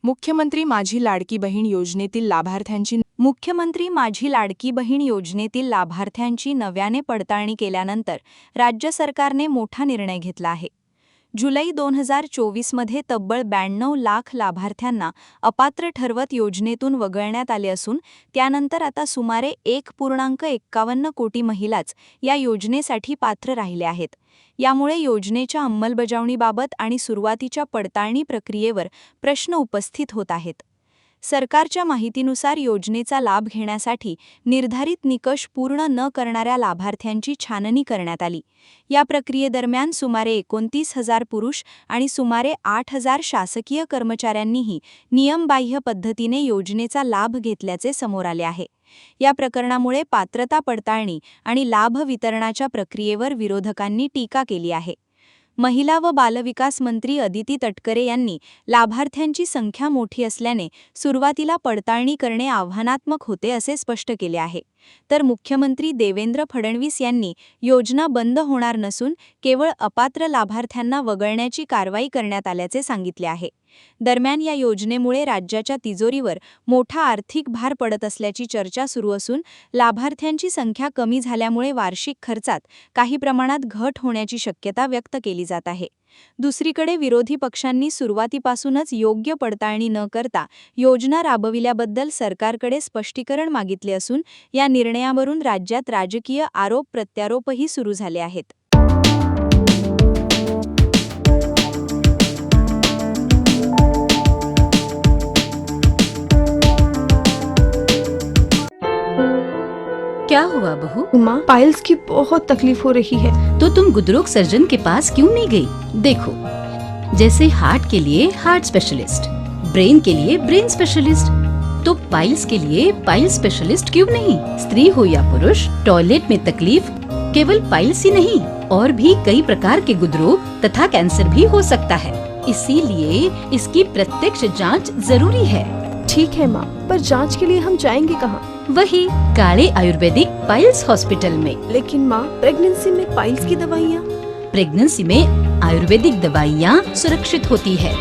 मुख्यमंत्री माझी लाडकी बहीण योजनेतील लाभार्थ्यांची नव्याने पडताळणी केल्यानंतर राज्य सरकारने मोठा निर्णय घेतला आहे. जुलै 2024 तब्बल 92 लाख लाभार्थ्यांना अपात्र ठरवत योजनेतून वगळण्यात आले असून त्यानंतर आता सुमारे 1.51 कोटी महिलाच या योजनेसाठी पात्र राहिले आहेत. यामुळे योजनेच्या अंमलबजावणीबाबत आणि सुरुवातीच्या पडताळणी प्रक्रियेवर प्रश्न उपस्थित होत आहेत. सरकारच्या माहितीनुसार योजनेचा लाभ घेण्यासाठी निर्धारित निकष पूर्ण न करणाऱ्या लाभार्थ्यांची छाननी करण्यात आली. या प्रक्रियेदरम्यान सुमारे 29,000 पुरुष आणि सुमारे 8,000 शासकीय कर्मचाऱ्यांनीही नियमबाह्य पद्धतीने योजनेचा लाभ घेतल्याचे समोर आले आहे. या प्रकरणामुळे पात्रता पडताळणी आणि लाभ वितरणाच्या प्रक्रियेवर विरोधकांनी टीका केली आहे. महिला व बालविकास मंत्री अदिती तटकरे यांनी लाभार्थ्यांची संख्या मोठी असल्याने सुरुवातीला पडताळणी करणे आव्हानात्मक होते असे स्पष्ट केले आहे. तर मुख्यमंत्री देवेंद्र फडणवीस यांनी योजना बंद होणार नसून केवळ अपात्र लाभार्थ्यांना वगळण्याची कारवाई करण्यात आल्याचे सांगितले आहे. दरम्यान या योजनेमुळे राज्याच्या तिजोरीवर मोठा आर्थिक भार पडत असल्याची चर्चा सुरू असून लाभार्थ्यांची संख्या कमी झाल्यामुळे वार्षिक खर्चात काही प्रमाणात घट होण्याची शक्यता व्यक्त केली जात आहे. दुसरीकडे विरोधी पक्षांनी सुरुवातीपासूनच योग्य पडताळणी न करता योजना राबविल्याबद्दल सरकारकडे स्पष्टीकरण मागितले असून या निर्णयावरून राज्यात राजकीय आरोप प्रत्यारोपही सुरू झाले आहेत. क्या हुआ बहू? माँ, पाइल्स की बहुत तकलीफ हो रही है। तो तुम गुदरोग सर्जन के पास क्यों नहीं गई? देखो, जैसे हार्ट के लिए हार्ट स्पेशलिस्ट, ब्रेन के लिए ब्रेन स्पेशलिस्ट, तो पाइल्स के लिए पाइल्स स्पेशलिस्ट क्यों नहीं? स्त्री हो या पुरुष, टॉयलेट में तकलीफ केवल पाइल्स ही नहीं और भी कई प्रकार के गुदरोग तथा कैंसर भी हो सकता है. इसीलिए इसकी प्रत्यक्ष जांच जरूरी है. ठीक है माँ, पर जांच के लिए हम जाएंगे कहाँ? वही काले आयुर्वेदिक पाइल्स हॉस्पिटल में. लेकिन माँ, प्रेगनेंसी में पाइल्स की दवाइयाँ? प्रेगनेंसी में आयुर्वेदिक दवाइयाँ सुरक्षित होती है.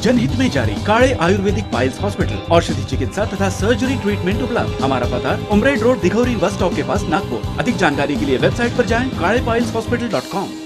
जनहित में जारी. काले आयुर्वेदिक पाइल्स हॉस्पिटल, औषधि चिकित्सा तथा सर्जरी ट्रीटमेंट उपलब्ध. हमारा पता उमरेड रोड, दिघौरी बस स्टॉप के पास, नागपुर. अधिक जानकारी के लिए वेबसाइट पर जाएं kalepileshospital.com.